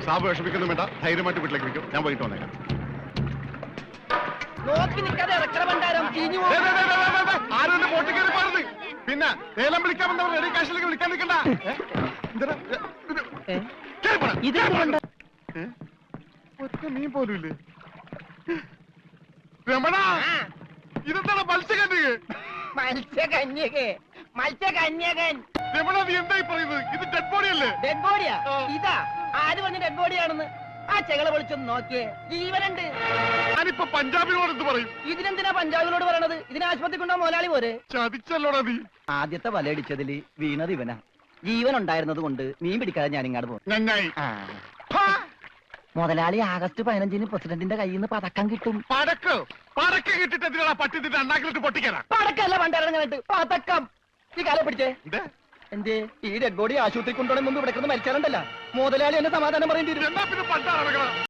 സാബ് വിഷമിക്കൊന്നും വേണ്ട, ധൈര്യമായിട്ട് വീട്ടിലേക്ക് വിളിക്കും. ഞാൻ പോയിട്ട് വന്നേക്കാം. നോക്കി നിൽക്കാതെ ഇറക്കണ ഭണ്ഡാരം ചീഞ്ഞു ദേ, ദേ, ദേ, ദേ, ദേ, ദേ, ആരും എന്റെ ബോട്ടിൽ കയറി പോരുത്. പിന്നെ ലേലം വിളിക്കാൻ വന്നവർ റെഡി കാശിലേക്ക് വിളിക്കാൻ നിൽക്കണ്ട. ഒറ്റ മീൻ പോലും ഇല്ലേ? രമണ, ഇതെന്താണ് മത്സ്യകന്യക? മത്സ്യകന്യകൻ രമണ, നീ എന്തായി പറയുന്നത്? ഇത് ഡെഡ് ബോഡി അല്ലേ? ഡെഡ് ബോഡിയാ? ഇതാ ആര് പറഞ്ഞ ഡെഡ് ബോഡിയാണെന്ന്? ആ ചെകളെ വിളിച്ചൊന്ന് നോക്കിയേ, ജീവനുണ്ട്. ഞാനിപ്പോ പഞ്ചാബിനോട് എന്ത് പറയും? ഇതിനെന്തിനാ പഞ്ചാബിനോട് പറയണത്? ഇതിനെ ആശുപത്രി കൊണ്ടാ മുതലാളി പോരെ? ചതിച്ചല്ലോടാ നീ. ആദ്യത്തെ വലയടിച്ചതില് വീണത് ഇവനാ. ജീവൻ ഉണ്ടായിരുന്നത് കൊണ്ട് മീൻ പിടിക്കാതെ ഞാൻ ഇങ്ങോട്ട് പോകും. നന്നായി. മുതലാളി ആഗസ്റ്റ് 15-ന് പ്രസിഡന്റിന്റെ കയ്യിൽ നിന്ന് പതക്കം കിട്ടും. പടക്ക് കിട്ടിട്ട് എന്തിനാ പട്ടി നിന്റെ അണ്ണാക്കിലിട്ട് പൊട്ടിക്കാനാ? പടക്കല്ല പണ്ടരങ്ങായിട്ട് പതക്കം. ഈ കാലം പിടിച്ചേ. എന്തേ ഈ ഡെഡ് ബോഡി ആശുപത്രി കൊണ്ടുപോകണ മുമ്പ് ഇവിടെ മരിച്ചാലുണ്ടല്ല മുതലാളി എന്നെ സമാധാനം പറയേണ്ടി വരും. എന്നാ പിന്നെ പണ്ടാ